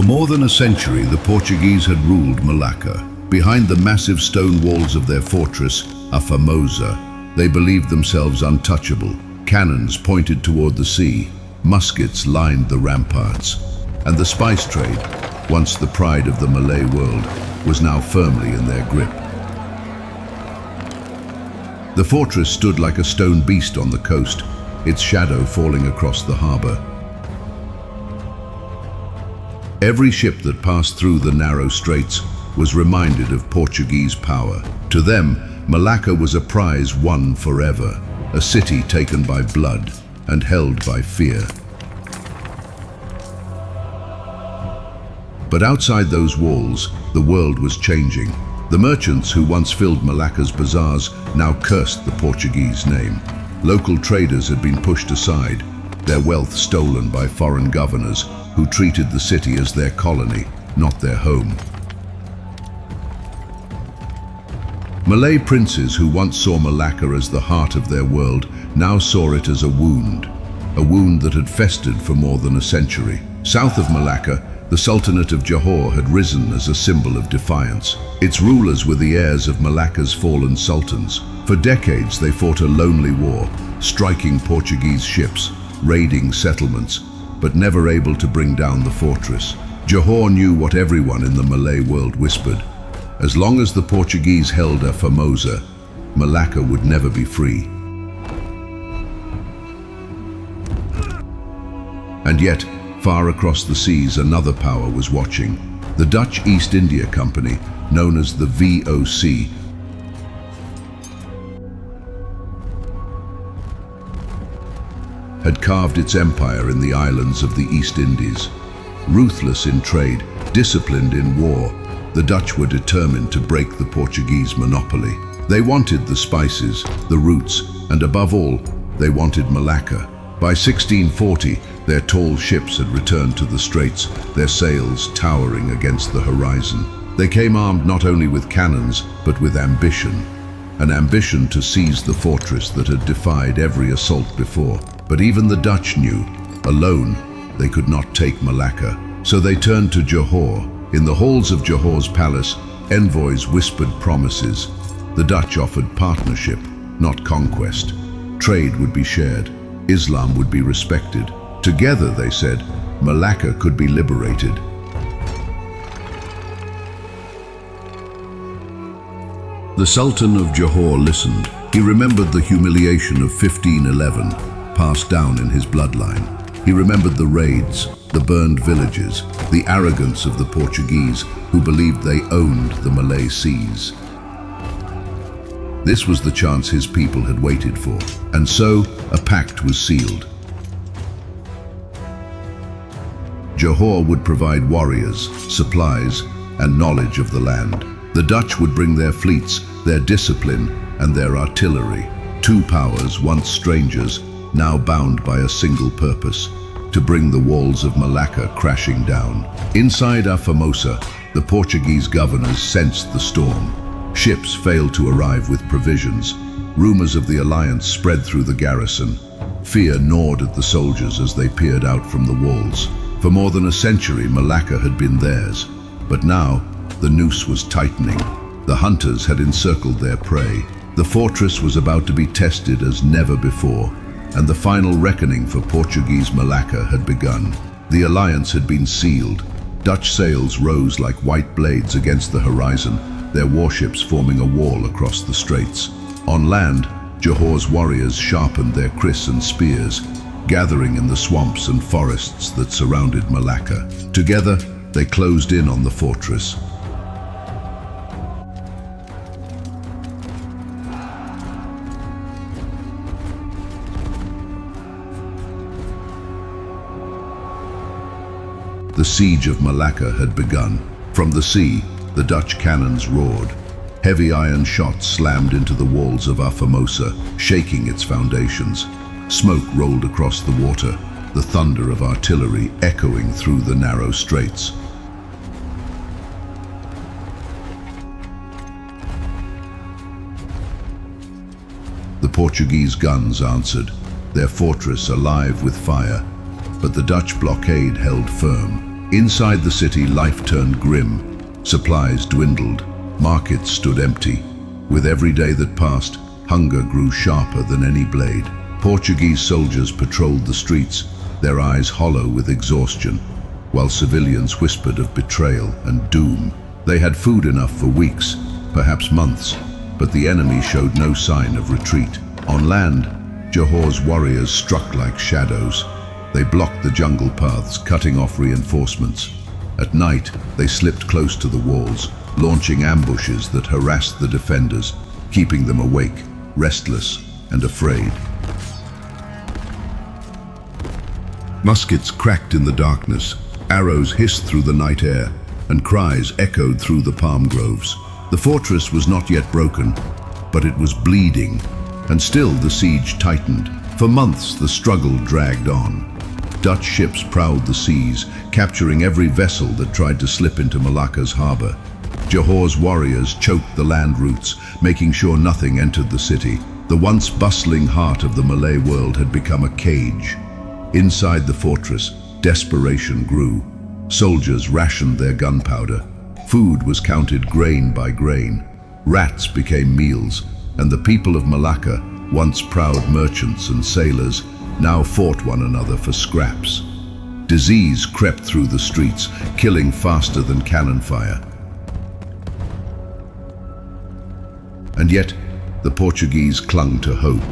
For more than a century, the Portuguese had ruled Malacca. Behind the massive stone walls of their fortress, A Famosa, they believed themselves untouchable. Cannons pointed toward the sea, muskets lined the ramparts, and the spice trade, once the pride of the Malay world, was now firmly in their grip. The fortress stood like a stone beast on the coast, its shadow falling across the harbor. Every ship that passed through the narrow straits was reminded of Portuguese power. To them, Malacca was a prize won forever, a city taken by blood and held by fear. But outside those walls, the world was changing. The merchants who once filled Malacca's bazaars now cursed the Portuguese name. Local traders had been pushed aside, their wealth stolen by foreign governors who treated the city as their colony, not their home. Malay princes who once saw Malacca as the heart of their world now saw it as a wound that had festered for more than a century. South of Malacca, the Sultanate of Johor had risen as a symbol of defiance. Its rulers were the heirs of Malacca's fallen sultans. For decades they fought a lonely war, striking Portuguese ships, raiding settlements, but never able to bring down the fortress. Johor knew what everyone in the Malay world whispered: as long as the Portuguese held A Famosa, Malacca would never be free. And yet, far across the seas, another power was watching. The Dutch East India Company, known as the VOC, had carved its empire in the islands of the East Indies. Ruthless in trade, disciplined in war, the Dutch were determined to break the Portuguese monopoly. They wanted the spices, the roots, and above all, they wanted Malacca. By 1640, their tall ships had returned to the straits, their sails towering against the horizon. They came armed not only with cannons, but with ambition. An ambition to seize the fortress that had defied every assault before. But even the Dutch knew, alone, they could not take Malacca. So they turned to Johor. In the halls of Johor's palace, envoys whispered promises. The Dutch offered partnership, not conquest. Trade would be shared. Islam would be respected. Together, they said, Malacca could be liberated. The Sultan of Johor listened. He remembered the humiliation of 1511, passed down in his bloodline. He remembered the raids, the burned villages, the arrogance of the Portuguese who believed they owned the Malay seas. This was the chance his people had waited for, and so a pact was sealed. Johor would provide warriors, supplies, and knowledge of the land. The Dutch would bring their fleets, their discipline, and their artillery. Two powers, once strangers, now bound by a single purpose: to bring the walls of Malacca crashing down. Inside A Famosa, the Portuguese governors sensed the storm. Ships failed to arrive with provisions. Rumors of the alliance spread through the garrison. Fear gnawed at the soldiers as they peered out from the walls. For more than a century, Malacca had been theirs. But now, the noose was tightening. The hunters had encircled their prey. The fortress was about to be tested as never before, and the final reckoning for Portuguese Malacca had begun. The alliance had been sealed. Dutch sails rose like white blades against the horizon, their warships forming a wall across the straits. On land, Johor's warriors sharpened their kris and spears, gathering in the swamps and forests that surrounded Malacca. Together, they closed in on the fortress. The siege of Malacca had begun. From the sea, the Dutch cannons roared. Heavy iron shots slammed into the walls of A Famosa, shaking its foundations. Smoke rolled across the water, the thunder of artillery echoing through the narrow straits. The Portuguese guns answered, their fortress alive with fire, but the Dutch blockade held firm. Inside the city, life turned grim. Supplies dwindled. Markets stood empty. With every day that passed, hunger grew sharper than any blade. Portuguese soldiers patrolled the streets, their eyes hollow with exhaustion, while civilians whispered of betrayal and doom. They had food enough for weeks, perhaps months, but the enemy showed no sign of retreat. On land, Johor's warriors struck like shadows. They blocked the jungle paths, cutting off reinforcements. At night, they slipped close to the walls, launching ambushes that harassed the defenders, keeping them awake, restless, and afraid. Muskets cracked in the darkness, arrows hissed through the night air, and cries echoed through the palm groves. The fortress was not yet broken, but it was bleeding, and still the siege tightened. For months the struggle dragged on. Dutch ships prowled the seas, capturing every vessel that tried to slip into Malacca's harbor. Johor's warriors choked the land routes, making sure nothing entered the city. The once bustling heart of the Malay world had become a cage. Inside the fortress, desperation grew. Soldiers rationed their gunpowder. Food was counted grain by grain. Rats became meals, and the people of Malacca, once proud merchants and sailors, now fought one another for scraps. Disease crept through the streets, killing faster than cannon fire. And yet, the Portuguese clung to hope.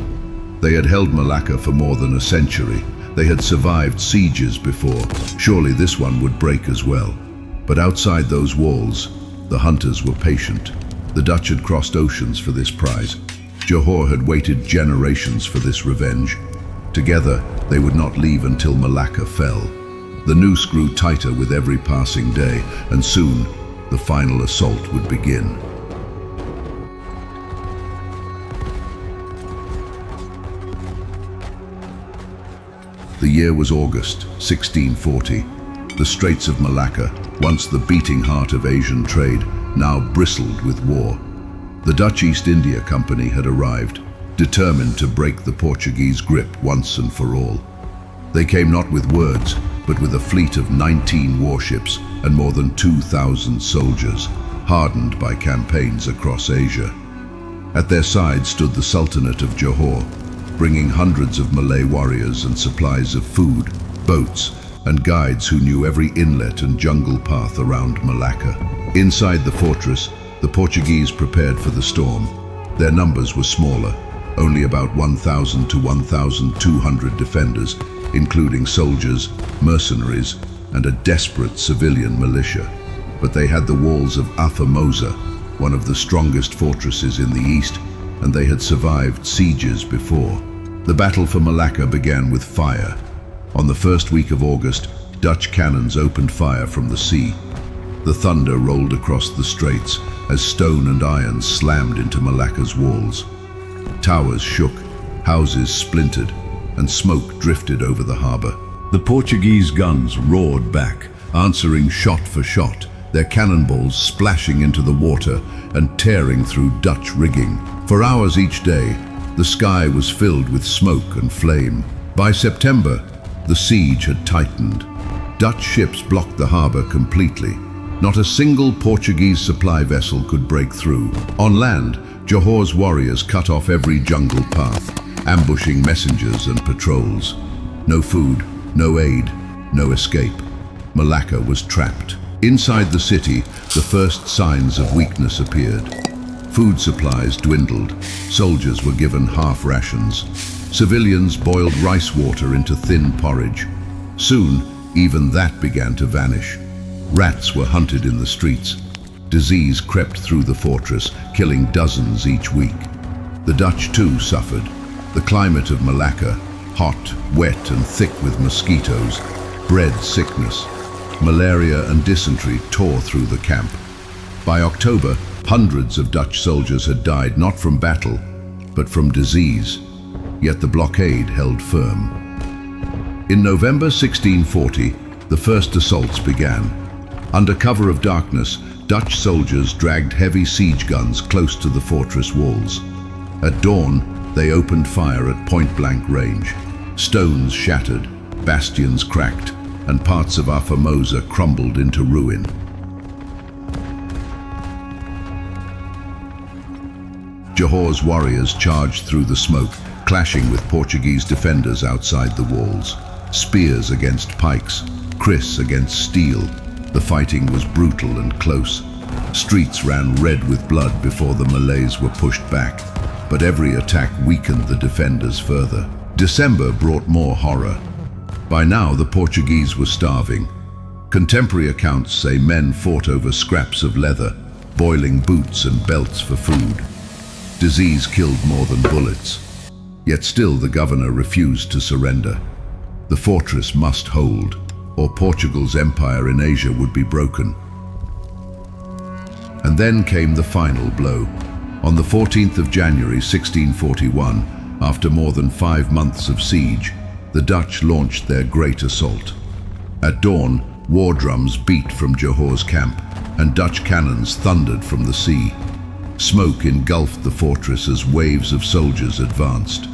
They had held Malacca for more than a century. They had survived sieges before. Surely this one would break as well. But outside those walls, the hunters were patient. The Dutch had crossed oceans for this prize. Johor had waited generations for this revenge. Together, they would not leave until Malacca fell. The noose grew tighter with every passing day, and soon, the final assault would begin. The year was August, 1640. The Straits of Malacca, once the beating heart of Asian trade, now bristled with war. The Dutch East India Company had arrived, determined to break the Portuguese grip once and for all. They came not with words, but with a fleet of 19 warships and more than 2,000 soldiers, hardened by campaigns across Asia. At their side stood the Sultanate of Johor, bringing hundreds of Malay warriors and supplies of food, boats, and guides who knew every inlet and jungle path around Malacca. Inside the fortress, the Portuguese prepared for the storm. Their numbers were smaller, only about 1,000 to 1,200 defenders, including soldiers, mercenaries, and a desperate civilian militia. But they had the walls of A Famosa, one of the strongest fortresses in the east, and they had survived sieges before. The battle for Malacca began with fire. On the first week of August, Dutch cannons opened fire from the sea. The thunder rolled across the straits as stone and iron slammed into Malacca's walls. Towers shook, houses splintered, and smoke drifted over the harbor. The Portuguese guns roared back, answering shot for shot, their cannonballs splashing into the water and tearing through Dutch rigging. For hours each day, the sky was filled with smoke and flame. By September, the siege had tightened. Dutch ships blocked the harbor completely. Not a single Portuguese supply vessel could break through. On land, Johor's warriors cut off every jungle path, ambushing messengers and patrols. No food, no aid, no escape. Malacca was trapped. Inside the city, the first signs of weakness appeared. Food supplies dwindled. Soldiers were given half rations. Civilians boiled rice water into thin porridge. Soon, even that began to vanish. Rats were hunted in the streets. Disease crept through the fortress, killing dozens each week. The Dutch too suffered. The climate of Malacca, hot, wet and thick with mosquitoes, bred sickness. Malaria and dysentery tore through the camp. By October, hundreds of Dutch soldiers had died not from battle, but from disease. Yet the blockade held firm. In November 1640, the first assaults began. Under cover of darkness, Dutch soldiers dragged heavy siege guns close to the fortress walls. At dawn, they opened fire at point-blank range. Stones shattered, bastions cracked, and parts of A Famosa crumbled into ruin. Johor's warriors charged through the smoke, clashing with Portuguese defenders outside the walls. Spears against pikes, kris against steel. The fighting was brutal and close. Streets ran red with blood before the Malays were pushed back, but every attack weakened the defenders further. December brought more horror. By now, the Portuguese were starving. Contemporary accounts say men fought over scraps of leather, boiling boots and belts for food. Disease killed more than bullets. Yet still the governor refused to surrender. The fortress must hold, or Portugal's empire in Asia would be broken. And then came the final blow. On the 14th of January 1641, after more than 5 months of siege, the Dutch launched their great assault. At dawn, war drums beat from Johor's camp, and Dutch cannons thundered from the sea. Smoke engulfed the fortress as waves of soldiers advanced.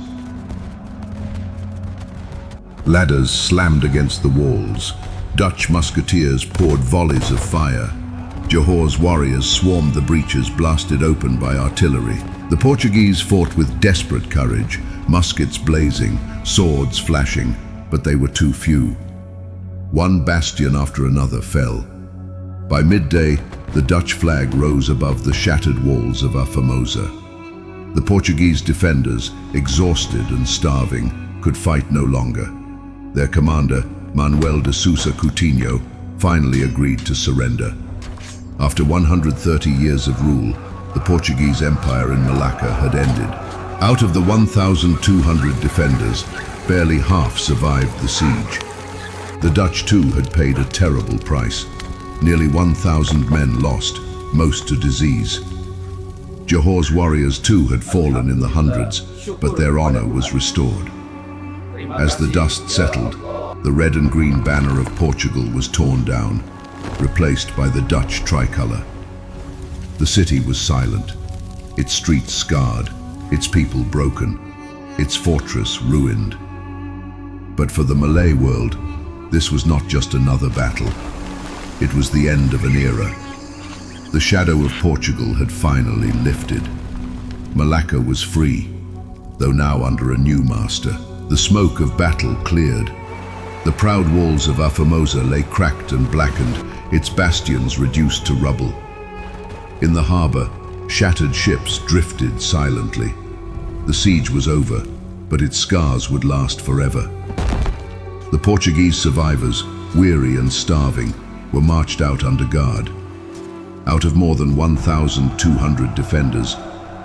Ladders slammed against the walls. Dutch musketeers poured volleys of fire. Johor's warriors swarmed the breaches blasted open by artillery. The Portuguese fought with desperate courage, muskets blazing, swords flashing, but they were too few. One bastion after another fell. By midday, the Dutch flag rose above the shattered walls of A Famosa. The Portuguese defenders, exhausted and starving, could fight no longer. Their commander, Manuel de Sousa Coutinho, finally agreed to surrender. After 130 years of rule, the Portuguese Empire in Malacca had ended. Out of the 1,200 defenders, barely half survived the siege. The Dutch too had paid a terrible price. Nearly 1,000 men lost, most to disease. Johor's warriors too had fallen in the hundreds, but their honor was restored. As the dust settled, the red and green banner of Portugal was torn down, replaced by the Dutch tricolour. The city was silent, its streets scarred, its people broken, its fortress ruined. But for the Malay world, this was not just another battle. It was the end of an era. The shadow of Portugal had finally lifted. Malacca was free, though now under a new master. The smoke of battle cleared. The proud walls of A Famosa lay cracked and blackened, its bastions reduced to rubble. In the harbour, shattered ships drifted silently. The siege was over, but its scars would last forever. The Portuguese survivors, weary and starving, were marched out under guard. Out of more than 1,200 defenders,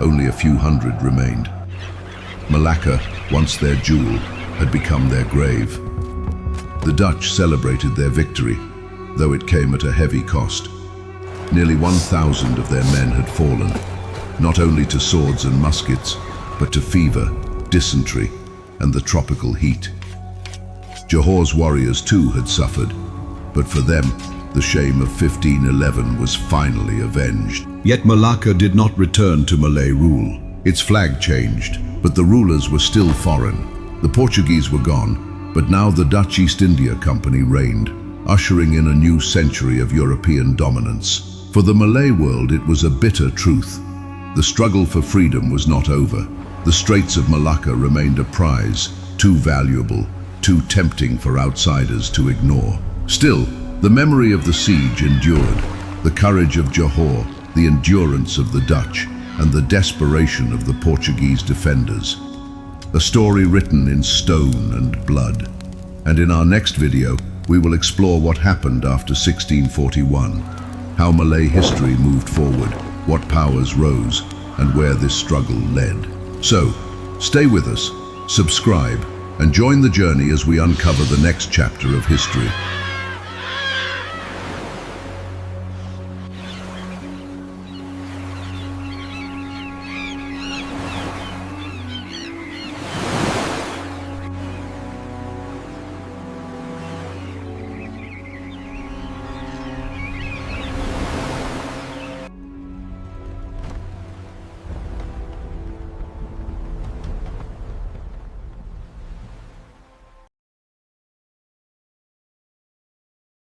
only a few hundred remained. Malacca, once their jewel, had become their grave. The Dutch celebrated their victory, though it came at a heavy cost. Nearly 1,000 of their men had fallen, not only to swords and muskets, but to fever, dysentery, and the tropical heat. Johor's warriors too had suffered, but for them, the shame of 1511 was finally avenged. Yet Malacca did not return to Malay rule. Its flag changed, but the rulers were still foreign. The Portuguese were gone, but now the Dutch East India Company reigned, ushering in a new century of European dominance. For the Malay world, it was a bitter truth. The struggle for freedom was not over. The Straits of Malacca remained a prize, too valuable, too tempting for outsiders to ignore. Still, the memory of the siege endured. The courage of Johor, the endurance of the Dutch, and the desperation of the Portuguese defenders. A story written in stone and blood. And in our next video, we will explore what happened after 1641, how Malay history moved forward, what powers rose, and where this struggle led. So, stay with us, subscribe, and join the journey as we uncover the next chapter of history.